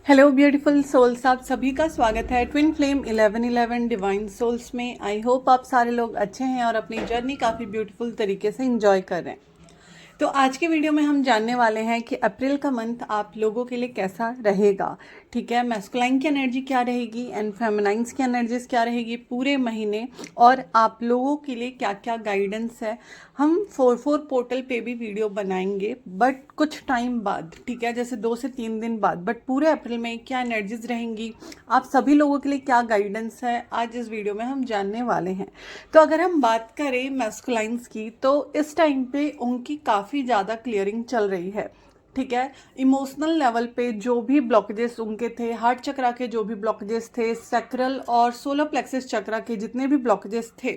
Hello beautiful souls, आप सभी का स्वागत है ट्विन फ्लेम 1111 डिवाइन सोल्स में। आई होप आप सारे लोग अच्छे हैं और अपनी जर्नी काफ़ी ब्यूटीफुल तरीके से एंजॉय कर रहे हैं। तो आज के वीडियो में हम जानने वाले हैं कि अप्रैल का मंथ आप लोगों के लिए कैसा रहेगा। ठीक है, मैस्कुलाइन की एनर्जी क्या रहेगी एंड फेमिनाइन्स की एनर्जीज क्या रहेगी पूरे महीने, और आप लोगों के लिए क्या क्या गाइडेंस है। हम 4 पोर्टल पे भी वीडियो बनाएंगे बट कुछ टाइम बाद, ठीक है, जैसे 2 से 3 दिन बाद। बट पूरे अप्रैल में क्या एनर्जीज रहेंगी, आप सभी लोगों के लिए क्या गाइडेंस है, आज इस वीडियो में हम जानने वाले हैं। तो अगर हम बात करें मैस्कुलाइन्स की, तो इस टाइम पे उनकी काफ़ी ज़्यादा क्लियरिंग चल रही है। ठीक है, इमोशनल लेवल पे जो भी ब्लॉकेजेस उनके थे, हार्ट चक्रा के जो भी ब्लॉकेजेस थे, सैक्रल और सोलर प्लेक्सस चक्रा के जितने भी ब्लॉकेजेस थे,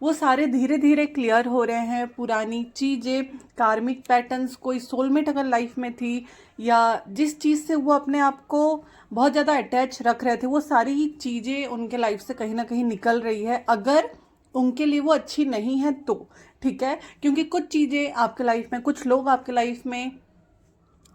वो सारे धीरे धीरे क्लियर हो रहे हैं। पुरानी चीज़ें, कार्मिक पैटर्न्स, कोई सोलमेट अगर लाइफ में थी या जिस चीज़ से वो अपने आप को बहुत ज़्यादा अटैच रख रहे थे, वो सारी ही चीज़ें उनके लाइफ से कहीं ना कहीं निकल रही है, अगर उनके लिए वो अच्छी नहीं है तो। ठीक है, क्योंकि कुछ चीज़ें आपके लाइफ में, कुछ लोग आपके लाइफ में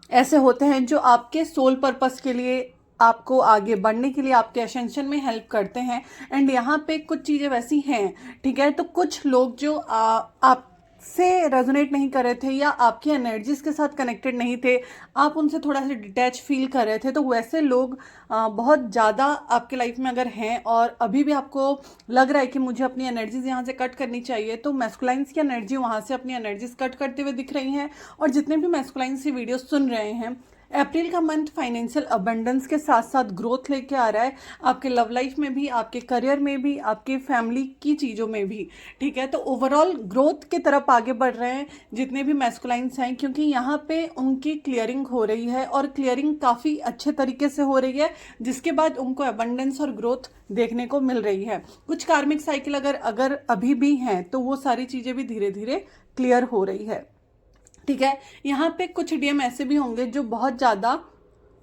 ऐसे होते हैं जो आपके सोल पर्पस के लिए, आपको आगे बढ़ने के लिए, आपके असेंशन में हेल्प करते हैं। एंड यहाँ पे कुछ चीज़ें वैसी हैं, ठीक है, तो कुछ लोग जो आपसे रेजोनेट नहीं कर रहे थे या आपकी एनर्जीज के साथ कनेक्टेड नहीं थे, आप उनसे थोड़ा सा डिटैच फील कर रहे थे, तो वैसे लोग बहुत ज़्यादा आपके लाइफ में अगर हैं और अभी भी आपको लग रहा है कि मुझे अपनी एनर्जीज यहाँ से कट करनी चाहिए, तो मैस्कुलाइन्स की एनर्जी वहाँ से अपनी एनर्जीज कट करते हुए दिख रही हैं। और जितने भी मैस्कुलाइन्स की वीडियो सुन रहे हैं, अप्रैल का मंथ फाइनेंशियल अबंडेंस के साथ साथ ग्रोथ लेके आ रहा है, आपके लव लाइफ में भी, आपके करियर में भी, आपके फैमिली की चीज़ों में भी। ठीक है, तो ओवरऑल ग्रोथ की तरफ आगे बढ़ रहे हैं जितने भी मैस्कुलाइन्स हैं, क्योंकि यहाँ पे उनकी क्लियरिंग हो रही है और क्लियरिंग काफ़ी अच्छे तरीके से हो रही है, जिसके बाद उनको अबंडेंस और ग्रोथ देखने को मिल रही है। कुछ कार्मिक साइकिल अगर अगर अभी भी हैं, तो वो सारी चीज़ें भी धीरे धीरे क्लियर हो रही है। ठीक है, यहाँ पे कुछ डीएम ऐसे भी होंगे जो बहुत ज़्यादा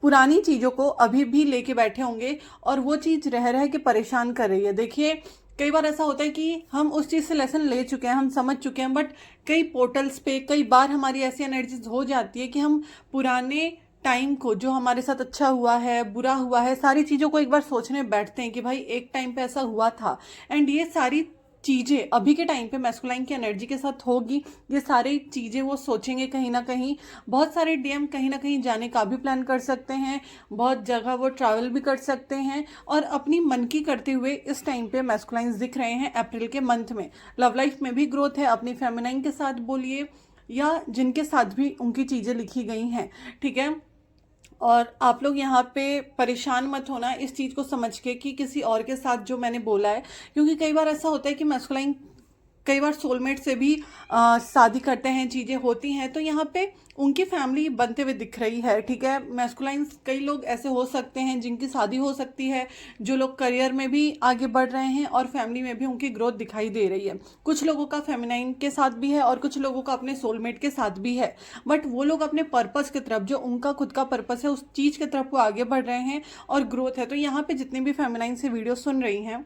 पुरानी चीज़ों को अभी भी लेके बैठे होंगे और वो चीज़ रह रह के परेशान कर रही है। देखिए, कई बार ऐसा होता है कि हम उस चीज़ से लेसन ले चुके हैं, हम समझ चुके हैं, बट कई पोर्टल्स पे कई बार हमारी ऐसी एनर्जीज हो जाती है कि हम पुराने टाइम को, जो हमारे साथ अच्छा हुआ है, बुरा हुआ है, सारी चीज़ों को एक बार सोचने बैठते हैं कि भाई एक टाइम पे ऐसा हुआ था। एंड ये सारी चीज़ें अभी के टाइम पे मैस्कुलाइन की एनर्जी के साथ होगी। ये सारी चीज़ें वो सोचेंगे कहीं ना कहीं। बहुत सारे डीएम कहीं ना कहीं जाने का भी प्लान कर सकते हैं, बहुत जगह वो ट्रैवल भी कर सकते हैं और अपनी मन की करते हुए इस टाइम पे मैस्कुलाइन्स दिख रहे हैं अप्रैल के मंथ में। लव लाइफ में भी ग्रोथ है, अपनी फेमिनाइन के साथ बोलिए या जिनके साथ भी उनकी चीज़ें लिखी गई हैं। ठीक है, और आप लोग यहाँ पे परेशान मत होना इस चीज़ को समझ के कि किसी और के साथ जो मैंने बोला है, क्योंकि कई बार ऐसा होता है कि मैस्कुलाइन कई बार सोलमेट से भी शादी करते हैं, चीज़ें होती हैं, तो यहाँ पे उनकी फैमिली बनते हुए दिख रही है। ठीक है, मैस्कुलाइन्स कई लोग ऐसे हो सकते हैं जिनकी शादी हो सकती है, जो लोग करियर में भी आगे बढ़ रहे हैं और फैमिली में भी उनकी ग्रोथ दिखाई दे रही है। कुछ लोगों का फेमिनाइन के साथ भी है और कुछ लोगों का अपने सोलमेट के साथ भी है, बट वो लोग अपने पर्पस की तरफ, जो उनका खुद का पर्पस है, उस चीज़ की तरफ वो आगे बढ़ रहे हैं और ग्रोथ है। तो यहाँ पे जितने भी फेमिनाइन से वीडियो सुन रही हैं,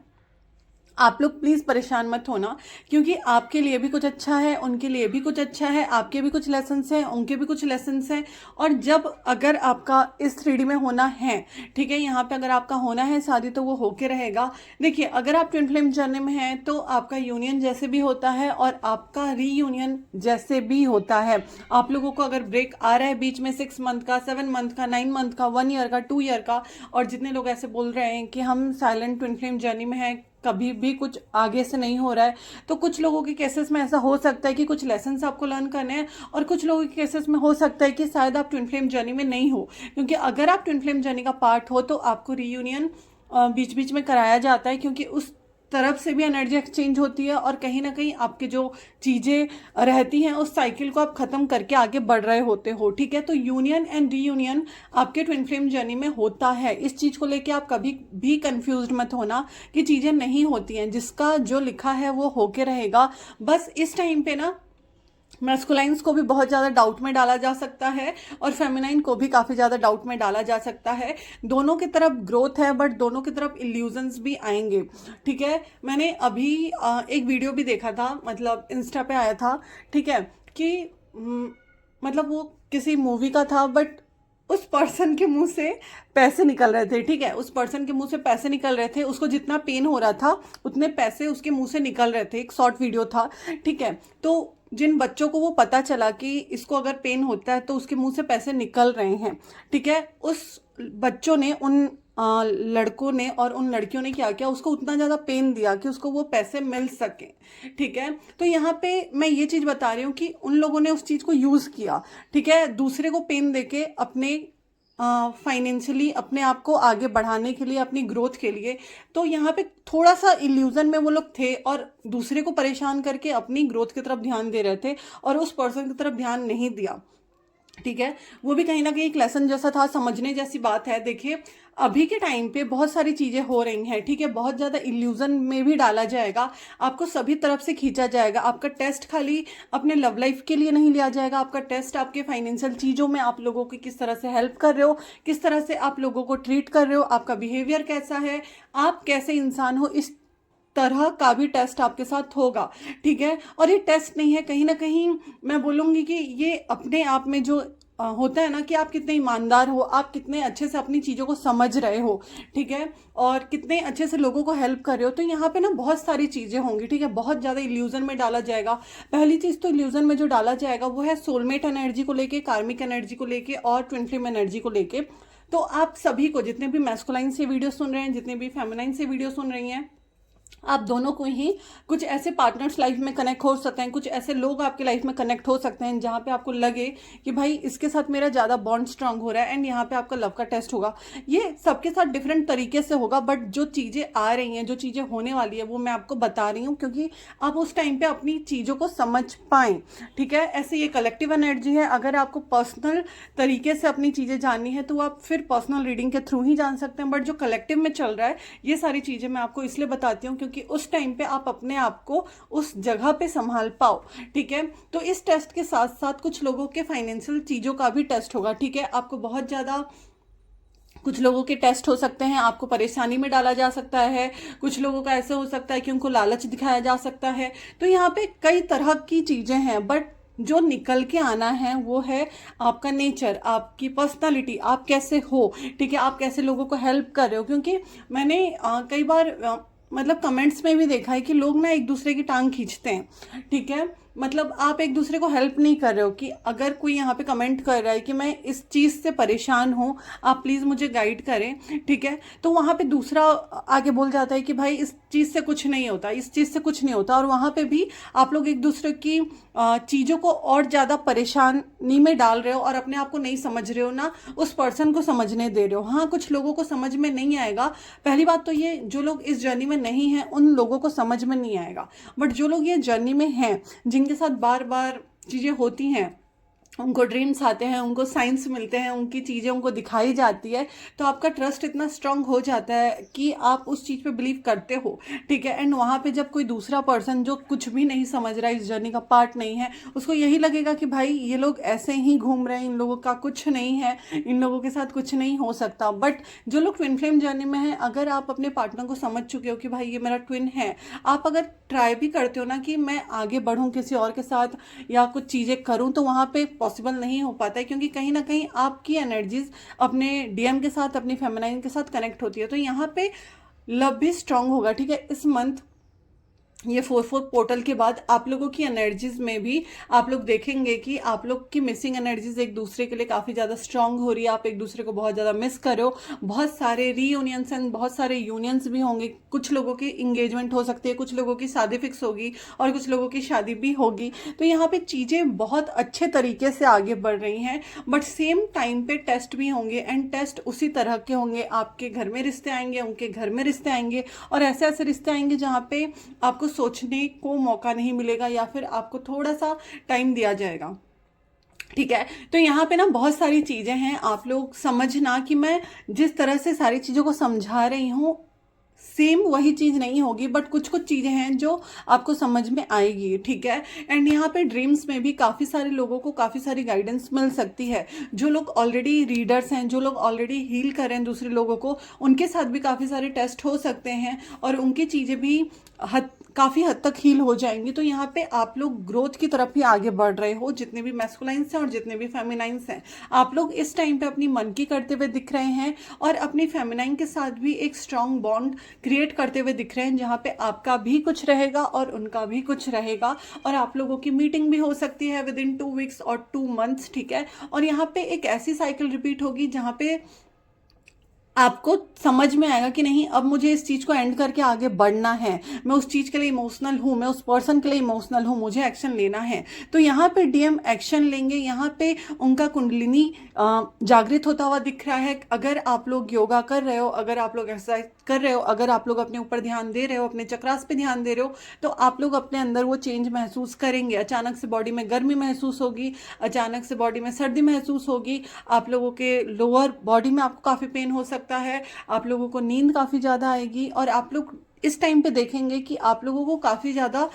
आप लोग प्लीज़ परेशान मत होना, क्योंकि आपके लिए भी कुछ अच्छा है, उनके लिए भी कुछ अच्छा है, आपके भी कुछ लेसन्स हैं, उनके भी कुछ लेसन्स हैं। और जब अगर आपका इस 3D में होना है, ठीक है, यहाँ पे अगर आपका होना है शादी, तो वो होके रहेगा। देखिए, अगर आप ट्विन फ्लेम जर्नी में हैं तो आपका यूनियन जैसे भी होता है और आपका रीयूनियन जैसे भी होता है। आप लोगों को अगर ब्रेक आ रहा है बीच में 6 मंथ का, 7 मंथ का, 9 मंथ का, 1 ईयर का, 2 ईयर का, और जितने लोग ऐसे बोल रहे हैं कि हम साइलेंट ट्विन फ्लेम जर्नी में हैं, कभी भी कुछ आगे से नहीं हो रहा है, तो कुछ लोगों के केसेस में ऐसा हो सकता है कि कुछ लेसन्स आपको लर्न करने हैं, और कुछ लोगों के केसेस में हो सकता है कि शायद आप ट्विन फ्लेम जर्नी में नहीं हो। क्योंकि अगर आप ट्विन फ्लेम जर्नी का पार्ट हो तो आपको रीयूनियन बीच बीच में कराया जाता है, क्योंकि उस तरफ से भी एनर्जी एक्सचेंज होती है और कहीं ना कहीं आपकी जो चीज़ें रहती हैं उस साइकिल को आप ख़त्म करके आगे बढ़ रहे होते हो। ठीक है, तो यूनियन एंड रीयूनियन आपके ट्विन फ्लेम जर्नी में होता है। इस चीज़ को लेके आप कभी भी कंफ्यूज मत होना कि चीज़ें नहीं होती हैं, जिसका जो लिखा है वो होके रहेगा। बस इस टाइम पे ना मैस्कुलाइन्स को भी बहुत ज़्यादा डाउट में डाला जा सकता है और फेमिनाइन को भी काफ़ी ज़्यादा डाउट में डाला जा सकता है। दोनों की तरफ ग्रोथ है, बट दोनों की तरफ इल्यूजन्स भी आएंगे। ठीक है, मैंने अभी एक वीडियो भी देखा था, मतलब इंस्टा पे आया था, ठीक है, कि मतलब वो किसी मूवी का था, बट उस पर्सन के मुंह से पैसे निकल रहे थे, ठीक है, उस पर्सन के मुंह से पैसे निकल रहे थे, उसको जितना पेन हो रहा था उतने पैसे उसके मुंह से निकल रहे थे। एक शॉर्ट वीडियो था, ठीक है। तो जिन बच्चों को वो पता चला कि इसको अगर पेन होता है तो उसके मुंह से पैसे निकल रहे हैं, ठीक है, उस बच्चों ने उन लड़कों ने और उन लड़कियों ने क्या किया, उसको उतना ज़्यादा पेन दिया कि उसको वो पैसे मिल सके, ठीक है। तो यहाँ पे मैं ये चीज़ बता रही हूँ कि उन लोगों ने उस चीज़ को यूज़ किया, ठीक है, दूसरे को पेन देके अपने फाइनेंशियली अपने आप को आगे बढ़ाने के लिए, अपनी ग्रोथ के लिए। तो यहाँ पे थोड़ा सा इल्यूजन में वो लोग थे और दूसरे को परेशान करके अपनी ग्रोथ की तरफ ध्यान दे रहे थे और उस पर्सन की तरफ ध्यान नहीं दिया, ठीक है। वो भी कहीं ना कहीं एक लेसन जैसा था, समझने जैसी बात है। देखिए अभी के टाइम पे बहुत सारी चीज़ें हो रही हैं, ठीक है, बहुत ज़्यादा इल्यूजन में भी डाला जाएगा, आपको सभी तरफ से खींचा जाएगा। आपका टेस्ट खाली अपने लव लाइफ के लिए नहीं लिया जाएगा, आपका टेस्ट आपके फाइनेंशियल चीज़ों में आप लोगों की किस तरह से हेल्प कर रहे हो, किस तरह से आप लोगों को ट्रीट कर रहे हो, आपका बिहेवियर कैसा है, आप कैसे इंसान हो, इस तरह का भी टेस्ट आपके साथ होगा, ठीक है। और ये टेस्ट नहीं है, कहीं ना कहीं मैं बोलूँगी कि ये अपने आप में जो होता है ना कि आप कितने ईमानदार हो, आप कितने अच्छे से अपनी चीज़ों को समझ रहे हो, ठीक है, और कितने अच्छे से लोगों को हेल्प कर रहे हो। तो यहाँ पे ना बहुत सारी चीज़ें होंगी, ठीक है, बहुत ज़्यादा इल्यूजन में डाला जाएगा। पहली चीज़ तो इल्यूजन में जो डाला जाएगा वो है सोलमेट एनर्जी को लेके, कार्मिक एनर्जी को लेके और ट्विन फ्लेम एनर्जी को लेके। तो आप सभी को, जितने भी मैस्कुलाइन से वीडियो सुन रहे हैं, जितने भी फेमिनाइन से वीडियो सुन रही हैं, आप दोनों को ही कुछ ऐसे पार्टनर्स लाइफ में कनेक्ट हो सकते हैं, कुछ ऐसे लोग आपके लाइफ में कनेक्ट हो सकते हैं जहाँ पे आपको लगे कि भाई इसके साथ मेरा ज़्यादा बॉन्ड स्ट्रांग हो रहा है एंड यहाँ पे आपका लव का टेस्ट होगा। ये सबके साथ डिफरेंट तरीके से होगा, बट जो चीज़ें आ रही हैं, जो चीज़ें होने वाली है वो मैं आपको बता रही हूँ क्योंकि आप उस टाइम पे अपनी चीज़ों को समझ पाएँ, ठीक है। ऐसे ये कलेक्टिव एनर्जी है, अगर आपको पर्सनल तरीके से अपनी चीज़ें जाननी है तो आप फिर पर्सनल रीडिंग के थ्रू ही जान सकते हैं, बट जो कलेक्टिव में चल रहा है ये सारी चीज़ें मैं आपको इसलिए बताती हूँ क्योंकि उस टाइम पे आप अपने आप को उस जगह पे संभाल पाओ, ठीक है। तो इस टेस्ट के साथ साथ कुछ लोगों के फाइनेंशियल चीज़ों का भी टेस्ट होगा, ठीक है। आपको बहुत ज़्यादा कुछ लोगों के टेस्ट हो सकते हैं, आपको परेशानी में डाला जा सकता है, कुछ लोगों का ऐसा हो सकता है कि उनको लालच दिखाया जा सकता है। तो यहाँ पे कई तरह की चीज़ें हैं, बट जो निकल के आना है वो है आपका नेचर, आपकी पर्सनालिटी, आप कैसे हो, ठीक है, आप कैसे लोगों को हेल्प कर रहे हो। क्योंकि मैंने कई बार मतलब कमेंट्स में भी देखा है कि लोग ना एक दूसरे की टांग खींचते हैं, ठीक है, मतलब आप एक दूसरे को हेल्प नहीं कर रहे हो। कि अगर कोई यहाँ पे कमेंट कर रहा है कि मैं इस चीज़ से परेशान हूँ, आप प्लीज़ मुझे गाइड करें, ठीक है, तो वहाँ पे दूसरा आगे बोल जाता है कि भाई इस चीज़ से कुछ नहीं होता, इस चीज़ से कुछ नहीं होता, और वहाँ पे भी आप लोग एक दूसरे की चीज़ों को और ज़्यादा परेशानी में डाल रहे हो और अपने आप को नहीं समझ रहे हो, ना उस पर्सन को समझने दे रहे हो। हाँ, कुछ लोगों को समझ में नहीं आएगा, पहली बात तो ये, जो लोग इस जर्नी में नहीं हैं उन लोगों को समझ में नहीं आएगा, बट जो लोग ये जर्नी में हैं, जिनके साथ बार बार चीज़ें होती हैं, उनको ड्रीम्स आते हैं, उनको साइंस मिलते हैं, उनकी चीज़ें उनको दिखाई जाती है, तो आपका ट्रस्ट इतना स्ट्रांग हो जाता है कि आप उस चीज़ पे बिलीव करते हो, ठीक है। एंड वहाँ पे जब कोई दूसरा पर्सन जो कुछ भी नहीं समझ रहा है, इस जर्नी का पार्ट नहीं है, उसको यही लगेगा कि भाई ये लोग ऐसे ही घूम रहे हैं, इन लोगों का कुछ नहीं है, इन लोगों के साथ कुछ नहीं हो सकता। बट जो लोग ट्विन फ्लेम जर्नी में हैं, अगर आप अपने पार्टनर को समझ चुके हो कि भाई ये मेरा ट्विन है, आप अगर ट्राई भी करते हो ना कि मैं आगे बढ़ूँ किसी और के साथ या कुछ चीज़ें करूँ, तो वहाँ पे पॉसिबल नहीं हो पाता है क्योंकि कहीं ना कहीं आपकी एनर्जीज अपने डीएम के साथ, अपनी फेमिनाइन के साथ कनेक्ट होती है। तो यहाँ पे लव भी स्ट्रांग होगा, ठीक है। इस मंथ ये 4/4 पोर्टल के बाद आप लोगों की एनर्जीज में भी आप लोग देखेंगे कि आप लोग की मिसिंग एनर्जीज एक दूसरे के लिए काफ़ी ज़्यादा स्ट्रांग हो रही है, आप एक दूसरे को बहुत ज़्यादा मिस कर रहे हो। बहुत सारे रीयूनियंस एंड बहुत सारे यूनियंस भी होंगे, कुछ लोगों की इंगेजमेंट हो सकती है, कुछ लोगों की शादी फिक्स होगी और कुछ लोगों की शादी भी होगी। तो यहाँ पे चीज़ें बहुत अच्छे तरीके से आगे बढ़ रही हैं, बट सेम टाइम पे टेस्ट भी होंगे एंड टेस्ट उसी तरह के होंगे। आपके घर में रिश्ते आएंगे, उनके घर में रिश्ते आएंगे, और ऐसे ऐसे रिश्ते आएंगे जहाँ पे आपको सोचने को मौका नहीं मिलेगा या फिर आपको थोड़ा सा टाइम दिया जाएगा, ठीक है। तो यहाँ पे ना बहुत सारी चीज़ें हैं, आप लोग समझना कि मैं जिस तरह से सारी चीज़ों को समझा रही हूँ सेम वही चीज़ नहीं होगी, बट कुछ कुछ चीज़ें हैं जो आपको समझ में आएगी, ठीक है। एंड यहाँ पे ड्रीम्स में भी काफ़ी सारे लोगों को काफ़ी सारी गाइडेंस मिल सकती है। जो लोग ऑलरेडी रीडर्स हैं, जो लोग ऑलरेडी हील कर रहे हैं दूसरे लोगों को, उनके साथ भी काफ़ी सारे टेस्ट हो सकते हैं और उनकी चीज़ें भी काफ़ी हद तक हील हो जाएंगी। तो यहाँ पे आप लोग ग्रोथ की तरफ ही आगे बढ़ रहे हो, जितने भी मैस्कुलाइंस हैं और जितने भी फेमिनाइंस हैं। आप लोग इस टाइम पे अपनी मन की करते हुए दिख रहे हैं और अपनी फेमिनाइन के साथ भी एक स्ट्रांग बॉन्ड क्रिएट करते हुए दिख रहे हैं, जहाँ पे आपका भी कुछ रहेगा और उनका भी कुछ रहेगा। और आप लोगों की मीटिंग भी हो सकती है विद इन 2 वीक्स और 2 मंथ्स, ठीक है। और यहाँ पे एक ऐसी साइकिल रिपीट होगी जहाँ पे आपको समझ में आएगा कि नहीं, अब मुझे इस चीज़ को एंड करके आगे बढ़ना है, मैं उस चीज़ के लिए इमोशनल हूँ, मैं उस पर्सन के लिए इमोशनल हूँ, मुझे एक्शन लेना है। तो यहाँ पे डीएम एक्शन लेंगे। यहाँ पे उनका कुंडलिनी जागृत होता हुआ दिख रहा है। अगर आप लोग योगा कर रहे हो, अगर आप लोग एक्सरसाइज कर रहे हो, अगर आप लोग अपने ऊपर ध्यान दे रहे हो, अपने चक्रास पे ध्यान दे रहे हो, तो आप लोग अपने अंदर वो चेंज महसूस करेंगे। अचानक से बॉडी में गर्मी महसूस होगी, अचानक से बॉडी में सर्दी महसूस होगी, आप लोगों के लोअर बॉडी में आपको काफ़ी पेन हो सकता है, आप लोगों को नींद काफ़ी ज़्यादा आएगी। और आप लोग इस टाइम पे देखेंगे कि आप लोगों को काफ़ी ज़्यादा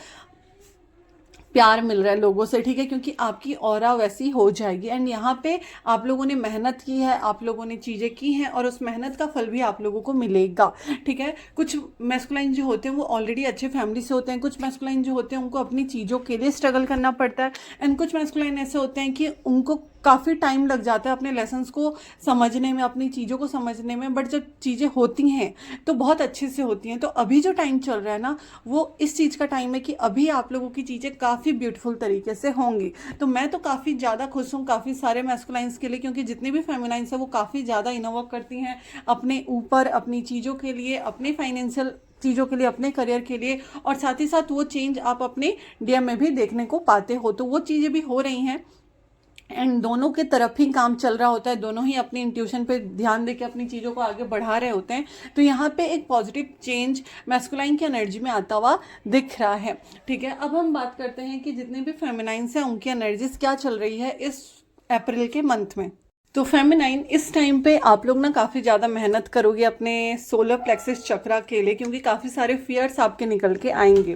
प्यार मिल रहा है लोगों से, ठीक है, क्योंकि आपकी ऑरा वैसी हो जाएगी। एंड यहाँ पे आप लोगों ने मेहनत की है, आप लोगों ने चीज़ें की हैं और उस मेहनत का फल भी आप लोगों को मिलेगा, ठीक है। कुछ मैस्कुलाइन जो होते हैं वो ऑलरेडी अच्छे फैमिली से होते हैं, कुछ मैस्कुलाइन जो होते हैं उनको अपनी चीज़ों के लिए स्ट्रगल करना पड़ता है, एंड कुछ मैस्कुलाइन ऐसे होते हैं कि उनको काफ़ी टाइम लग जाता है अपने लेसन्स को समझने में, अपनी चीज़ों को समझने में, बट जब चीज़ें होती हैं तो बहुत अच्छे से होती हैं। तो अभी जो टाइम चल रहा है ना, वो इस चीज़ का टाइम है कि अभी आप लोगों की चीज़ें काफ़ी ब्यूटीफुल तरीके से होंगी। तो मैं तो काफ़ी ज़्यादा खुश हूँ काफ़ी सारे मैस्कुलाइंस के लिए, क्योंकि जितनी भी फेमिनाइंस है वो काफ़ी ज़्यादा इनोवर्क करती हैं अपने ऊपर, अपनी चीज़ों के लिए, अपने फाइनेंशियल चीज़ों के लिए, अपने करियर के लिए, और साथ ही साथ वो चेंज आप अपने डीएम में भी देखने को पाते हो। तो वो चीज़ें भी हो रही हैं एंड दोनों के तरफ ही काम चल रहा होता है, दोनों ही अपनी इंट्यूशन पे ध्यान देके अपनी चीज़ों को आगे बढ़ा रहे होते हैं। तो यहाँ पे एक पॉजिटिव चेंज मैस्कुलाइन की एनर्जी में आता हुआ दिख रहा है, ठीक है। अब हम बात करते हैं कि जितने भी फेमिनाइंस हैं उनकी एनर्जीज क्या चल रही है इस अप्रैल के मंथ में। तो फेमिनाइन इस टाइम पे आप लोग ना काफ़ी ज़्यादा मेहनत करोगे अपने सोलर प्लेक्सिस चक्रा के लिए, क्योंकि काफ़ी सारे फियर्स आपके निकल के आएंगे,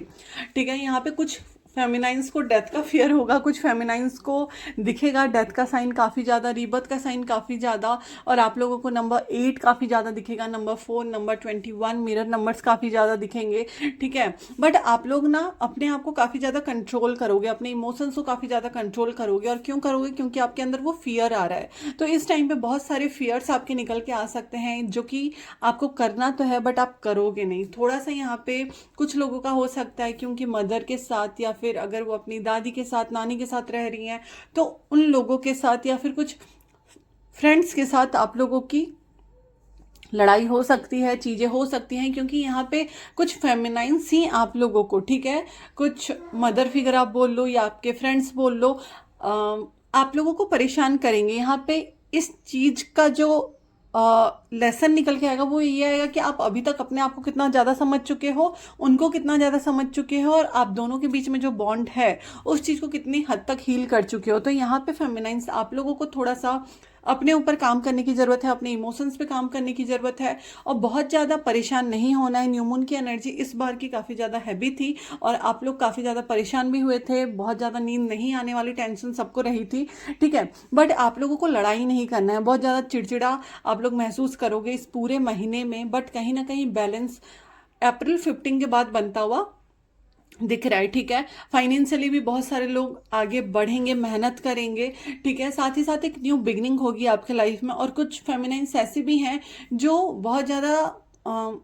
ठीक है। यहाँ पे कुछ फेमिनाइंस को डेथ का फियर होगा, कुछ फेमिनाइंस को दिखेगा डेथ का साइन काफ़ी ज़्यादा, रीबर्थ का साइन काफ़ी ज़्यादा, और आप लोगों को नंबर 8 काफ़ी ज़्यादा दिखेगा, नंबर 4, नंबर 21 मिरर नंबर्स काफ़ी ज़्यादा दिखेंगे, ठीक है। बट आप लोग ना अपने आप को काफ़ी ज़्यादा कंट्रोल करोगे, अपने इमोशंस को काफ़ी ज़्यादा कंट्रोल करोगे। और क्यों करोगे? क्योंकि आपके अंदर वो फियर आ रहा है। तो इस टाइम पे बहुत सारे फियर्स आपके निकल के आ सकते हैं, जो कि आपको करना तो है बट आप करोगे नहीं। थोड़ा सा यहाँ पे कुछ लोगों का हो सकता है क्योंकि मदर के साथ, या फिर अगर वो अपनी दादी के साथ, नानी के साथ रह रही हैं, तो उन लोगों के साथ या फिर कुछ फ्रेंड्स के साथ आप लोगों की लड़ाई हो सकती है, चीज़ें हो सकती हैं, क्योंकि यहाँ पे कुछ फेमिनाइंस ही आप लोगों को, ठीक है, कुछ मदर फिगर आप बोल लो या आपके फ्रेंड्स बोल लो, आप लोगों को परेशान करेंगे। यहाँ पे इस चीज़ का जो लेसन निकल के आएगा वो ये आएगा कि आप अभी तक अपने आप को कितना ज़्यादा समझ चुके हो, उनको कितना ज़्यादा समझ चुके हो, और आप दोनों के बीच में जो बॉन्ड है उस चीज़ को कितनी हद तक हील कर चुके हो। तो यहाँ पे फेमिनाइंस आप लोगों को थोड़ा सा अपने ऊपर काम करने की ज़रूरत है, अपने इमोशंस पे काम करने की ज़रूरत है, और बहुत ज़्यादा परेशान नहीं होना है। न्यू मून की एनर्जी इस बार की काफ़ी ज़्यादा हैवी थी और आप लोग काफ़ी ज़्यादा परेशान भी हुए थे, बहुत ज़्यादा नींद नहीं आने वाली टेंशन सबको रही थी, ठीक है। बट आप लोगों को लड़ाई नहीं करना है, बहुत ज़्यादा चिड़चिड़ा आप लोग महसूस करोगे इस पूरे महीने में, बट कहीं ना कहीं बैलेंस अप्रैल 15 के बाद बनता हुआ दिख रहा है, ठीक है। फाइनेंशियली भी बहुत सारे लोग आगे बढ़ेंगे, मेहनत करेंगे, ठीक है। साथ ही साथ एक न्यू बिगनिंग होगी आपके लाइफ में। और कुछ फेमिनाइंस ऐसे भी हैं जो बहुत ज़्यादा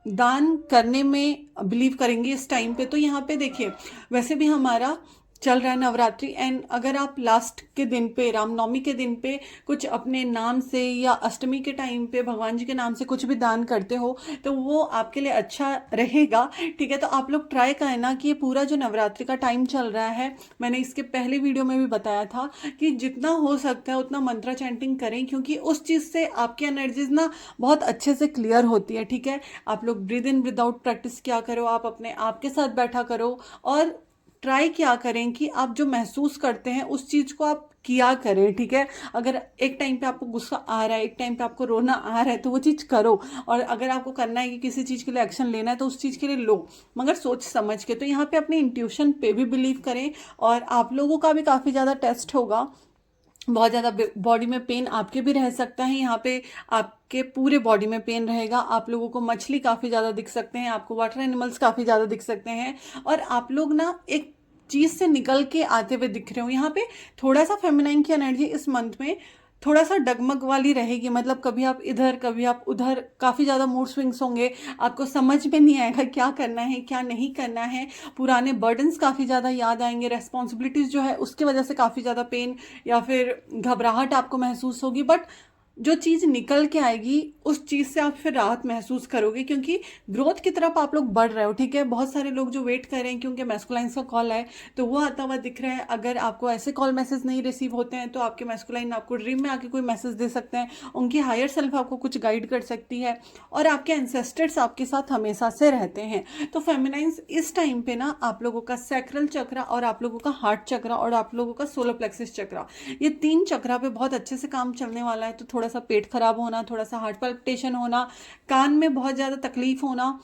दान करने में बिलीव करेंगे इस टाइम पे। तो यहाँ पे देखिए, वैसे भी हमारा चल रहा है नवरात्रि, एंड अगर आप लास्ट के दिन पे, रामनवमी के दिन पे कुछ अपने नाम से या अष्टमी के टाइम पे भगवान जी के नाम से कुछ भी दान करते हो तो वो आपके लिए अच्छा रहेगा, ठीक है। तो आप लोग ट्राई करें ना कि ये पूरा जो नवरात्रि का टाइम चल रहा है, मैंने इसके पहले वीडियो में भी बताया था कि जितना हो सकता है उतना मंत्रा चैंटिंग करें, क्योंकि उस चीज़ से आपकी एनर्जीज ना बहुत अच्छे से क्लियर होती है, ठीक है। आप लोग breathe in breathe out practice क्या करो, आप अपने आप के साथ बैठा करो और ट्राई क्या करें कि आप जो महसूस करते हैं उस चीज़ को आप किया करें, ठीक है। अगर एक टाइम पे आपको गुस्सा आ रहा है, एक टाइम पे आपको रोना आ रहा है, तो वो चीज़ करो। और अगर आपको करना है कि किसी चीज़ के लिए एक्शन लेना है तो उस चीज़ के लिए लो, मगर सोच समझ के। तो यहाँ पे अपनी इंट्यूशन पे भी बिलीव करें। और आप लोगों का भी काफ़ी ज़्यादा टेस्ट होगा, बहुत ज़्यादा बॉडी में पेन आपके भी रह सकता है। यहाँ पे आपके पूरे बॉडी में पेन रहेगा। आप लोगों को मछली काफ़ी ज़्यादा दिख सकते हैं, आपको वाटर एनिमल्स काफ़ी ज़्यादा दिख सकते हैं, और आप लोग ना एक चीज़ से निकल के आते हुए दिख रहे हो। यहाँ पे थोड़ा सा फेमिनाइन की एनर्जी इस मंथ में थोड़ा सा डगमग वाली रहेगी, मतलब कभी आप इधर कभी आप उधर, काफ़ी ज़्यादा मूड स्विंग्स होंगे, आपको समझ में नहीं आएगा क्या करना है क्या नहीं करना है। पुराने बर्डन्स काफ़ी ज़्यादा याद आएंगे, रेस्पॉन्सिबिलिटीज़ जो है उसकी वजह से काफ़ी ज़्यादा पेन या फिर घबराहट आपको महसूस होगी। बट जो चीज़ निकल के आएगी उस चीज़ से आप फिर राहत महसूस करोगे, क्योंकि ग्रोथ की तरफ आप लोग बढ़ रहे हो, ठीक है। बहुत सारे लोग जो वेट कर रहे हैं क्योंकि मैस्कुलाइन्स का कॉल है तो वो आता हुआ दिख रहा है। अगर आपको ऐसे कॉल मैसेज नहीं रिसीव होते हैं तो आपके मैस्कुलाइन आपको ड्रीम में आके कोई मैसेज दे सकते हैं, उनकी हायर सेल्फ आपको कुछ गाइड कर सकती है, और आपके एंसेस्टर्स आपके साथ हमेशा से रहते हैं। तो फेमिनाइन्स इस टाइम पे ना आप लोगों का सैक्रल चक्र और आप लोगों का हार्ट चक्र और आप लोगों का सोलर प्लेक्सिस चक्र, ये 3 चक्रा पे बहुत अच्छे से काम चलने वाला है। तो थोड़ा सा पेट खराब होना, थोड़ा सा हार्ट पल्पिटेशन होना, कान में बहुत ज़्यादा तकलीफ होना,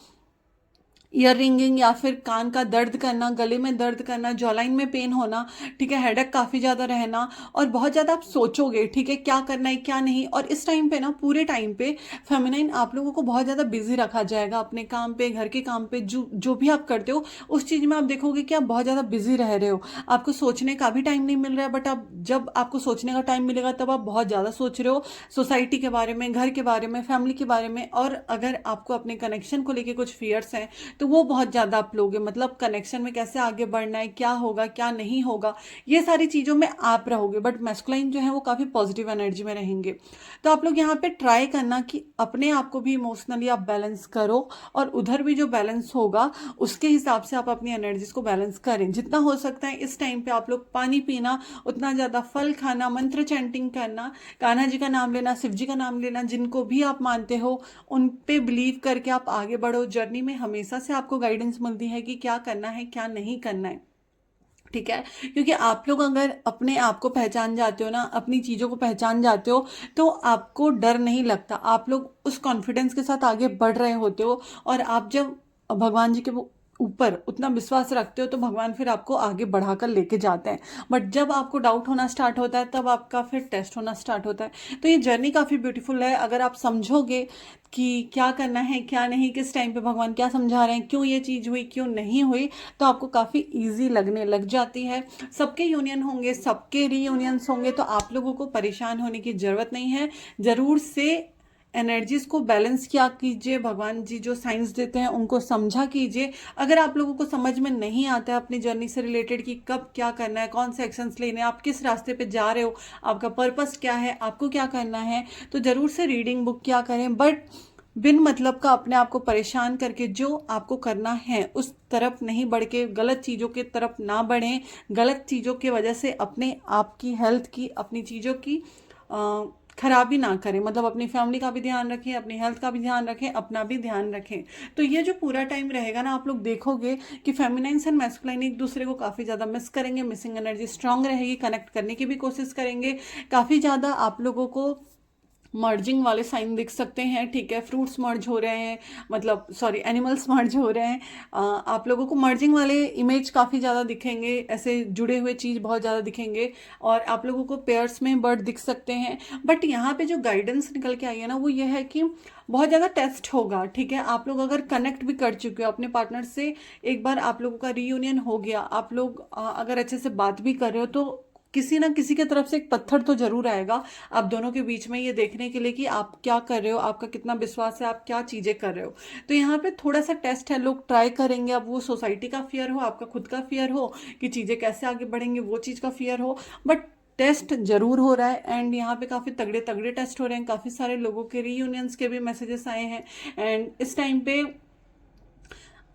ईयर रिंगिंग या फिर कान का दर्द करना, गले में दर्द करना, जॉलाइन में पेन होना, ठीक है, हेडेक काफ़ी ज़्यादा रहना, और बहुत ज़्यादा आप सोचोगे, ठीक है, क्या करना है क्या नहीं। और इस टाइम पे ना पूरे टाइम पे फेमिनाइन आप लोगों को बहुत ज़्यादा बिजी रखा जाएगा अपने काम पे, घर के काम पे, जो जो भी आप करते हो उस चीज़ में आप देखोगे कि आप बहुत ज़्यादा बिजी रह रहे हो, आपको सोचने का भी टाइम नहीं मिल रहा है। बट आप जब आपको सोचने का टाइम मिलेगा तब आप बहुत ज़्यादा सोच रहे हो सोसाइटी के बारे में, घर के बारे में, फैमिली के बारे में। और अगर आपको अपने कनेक्शन को लेके कुछ फियर्स हैं तो वो बहुत ज़्यादा आप लोगे, मतलब कनेक्शन में कैसे आगे बढ़ना है, क्या होगा क्या नहीं होगा, ये सारी चीज़ों में आप रहोगे। बट मैस्कुलाइन जो है वो काफ़ी पॉजिटिव एनर्जी में रहेंगे। तो आप लोग यहाँ पे ट्राई करना कि अपने आप को भी इमोशनली आप बैलेंस करो, और उधर भी जो बैलेंस होगा उसके हिसाब से आप अपनी एनर्जीज को बैलेंस करें। जितना हो सकता है इस टाइम पे आप लोग पानी पीना, उतना ज़्यादा फल खाना, मंत्र चैंटिंग करना, कान्हा जी का नाम लेना, शिव जी का नाम लेना, जिनको भी आप मानते हो उन पे बिलीव करके आप आगे बढ़ो। जर्नी में हमेशा से आपको गाइडेंस मिलती है कि क्या करना है क्या नहीं करना है, ठीक है। क्योंकि आप लोग अगर अपने आप को पहचान जाते हो ना, अपनी चीज़ों को पहचान जाते हो, तो आपको डर नहीं लगता, आप लोग उस कॉन्फिडेंस के साथ आगे बढ़ रहे होते हो। और आप जब भगवान जी के ऊपर उतना विश्वास रखते हो तो भगवान फिर आपको आगे बढ़ाकर लेके जाते हैं। बट जब आपको डाउट होना स्टार्ट होता है तब आपका फिर टेस्ट होना स्टार्ट होता है। तो ये जर्नी काफ़ी ब्यूटीफुल है, अगर आप समझोगे कि क्या करना है क्या नहीं, किस टाइम पे भगवान क्या समझा रहे हैं, क्यों ये चीज़ हुई क्यों नहीं हुई, तो आपको काफ़ी इजी लगने लग जाती है। सबके यूनियन होंगे, सबके रीयूनियंस होंगे, तो आप लोगों को परेशान होने की ज़रूरत नहीं है। ज़रूर से एनर्जीज को बैलेंस किया कीजिए, भगवान जी जो साइंस देते हैं उनको समझा कीजिए। अगर आप लोगों को समझ में नहीं आता है अपनी जर्नी से रिलेटेड कि कब क्या करना है, कौन से एक्शंस लेने हैं, आप किस रास्ते पे जा रहे हो, आपका पर्पस क्या है, आपको क्या करना है, तो ज़रूर से रीडिंग बुक क्या करें। बट बिन मतलब का अपने आप को परेशान करके जो आपको करना है उस तरफ नहीं बढ़ के गलत चीज़ों के तरफ ना बढ़ें। गलत चीज़ों की वजह से अपने आप की हेल्थ की, अपनी चीज़ों की खराबी ना करें, मतलब अपनी फैमिली का भी ध्यान रखें, अपनी हेल्थ का भी ध्यान रखें, अपना भी ध्यान रखें। तो ये जो पूरा टाइम रहेगा ना, आप लोग देखोगे कि फेमिनाइन एंड मैस्कुलाइन एक दूसरे को काफ़ी ज़्यादा मिस करेंगे, मिसिंग एनर्जी स्ट्रांग रहेगी, कनेक्ट करने की भी कोशिश करेंगे। काफ़ी ज़्यादा आप लोगों को मर्जिंग वाले साइन दिख सकते हैं, ठीक है। फ्रूट्स मर्ज हो रहे हैं, मतलब सॉरी एनिमल्स मर्ज हो रहे हैं। आप लोगों को मर्जिंग वाले इमेज काफ़ी ज़्यादा दिखेंगे, ऐसे जुड़े हुए चीज़ बहुत ज़्यादा दिखेंगे, और आप लोगों को पेयर्स में बर्ड दिख सकते हैं। बट यहाँ पे जो गाइडेंस निकल के आई है ना, वो ये है कि बहुत ज़्यादा टेस्ट होगा, ठीक है। आप लोग अगर कनेक्ट भी कर चुके हो अपने पार्टनर से, एक बार आप लोगों का रीयूनियन हो गया, आप लोग अगर अच्छे से बात भी कर रहे हो, तो किसी ना किसी के तरफ से एक पत्थर तो जरूर आएगा आप दोनों के बीच में, ये देखने के लिए कि आप क्या कर रहे हो, आपका कितना विश्वास है, आप क्या चीज़ें कर रहे हो। तो यहाँ पे थोड़ा सा टेस्ट है, लोग ट्राई करेंगे। अब वो सोसाइटी का फियर हो, आपका खुद का फियर हो कि चीज़ें कैसे आगे बढ़ेंगे, वो चीज़ का फियर हो, बट टेस्ट जरूर हो रहा है। एंड यहाँ पे काफ़ी तगड़े तगड़े टेस्ट हो रहे हैं, काफ़ी सारे लोगों के रीयूनियंस के भी मैसेजेस आए हैं। एंड इस टाइम पे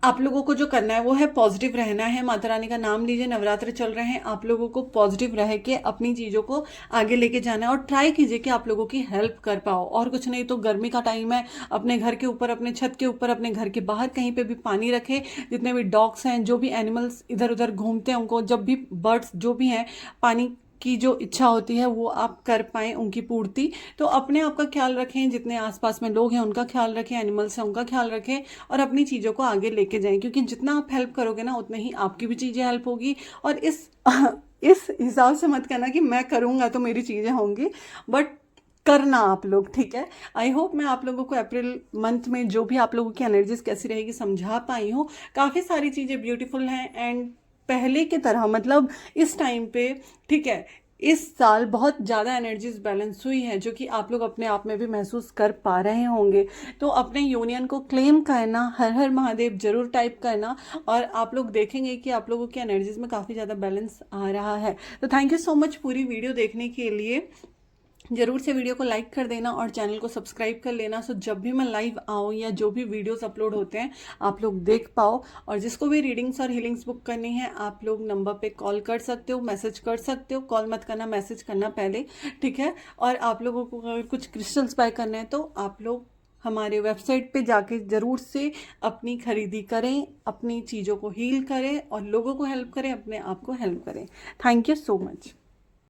आप लोगों को जो करना है वो है पॉजिटिव रहना है। माता रानी का नाम लीजिए, नवरात्र चल रहे हैं, आप लोगों को पॉजिटिव रह के अपनी चीज़ों को आगे लेके जाना है और ट्राई कीजिए कि आप लोगों की हेल्प कर पाओ। और कुछ नहीं तो गर्मी का टाइम है, अपने घर के ऊपर, अपने छत के ऊपर, अपने घर के बाहर कहीं पे भी पानी रखें। जितने भी डॉग्स हैं, जो भी एनिमल्स इधर उधर घूमते हैं, उनको जब भी बर्ड्स जो भी हैं पानी की जो इच्छा होती है वो आप कर पाएँ उनकी पूर्ति। तो अपने आप का ख्याल रखें, जितने आसपास में लोग हैं उनका ख्याल रखें, एनिमल्स हैं उनका ख्याल रखें और अपनी चीज़ों को आगे लेके जाएं, क्योंकि जितना आप हेल्प करोगे ना उतने ही आपकी भी चीज़ें हेल्प होगी। और इस हिसाब से मत करना कि मैं करूँगा तो मेरी चीज़ें होंगी, बट करना आप लोग, ठीक है। आई होप मैं आप लोगों को अप्रैल मंथ में जो भी आप लोगों की एनर्जीज कैसी रहेगी समझा पाई हूँ। काफ़ी सारी चीज़ें ब्यूटीफुल हैं एंड पहले की तरह मतलब इस टाइम पे, ठीक है, इस साल बहुत ज़्यादा एनर्जीज बैलेंस हुई है, जो कि आप लोग अपने आप में भी महसूस कर पा रहे होंगे। तो अपने यूनियन को क्लेम करना, हर हर महादेव जरूर टाइप करना और आप लोग देखेंगे कि आप लोगों की एनर्जीज में काफ़ी ज़्यादा बैलेंस आ रहा है। तो थैंक यू सो मच पूरी वीडियो देखने के लिए। जरूर से वीडियो को लाइक कर देना और चैनल को सब्सक्राइब कर लेना, सो जब भी मैं लाइव आऊँ या जो भी वीडियोस अपलोड होते हैं आप लोग देख पाओ। और जिसको भी रीडिंग्स और हीलिंग्स बुक करनी है आप लोग नंबर पे कॉल कर सकते हो, मैसेज कर सकते हो। कॉल मत करना, मैसेज करना पहले, ठीक है। और आप लोगों को अगर कुछ क्रिस्टल्स बाय करने हैं तो आप लोग हमारे वेबसाइट पे जाके ज़रूर से अपनी खरीदी करें, अपनी चीज़ों को हील करें और लोगों को हेल्प करें, अपने आप को हेल्प करें। Thank you so much.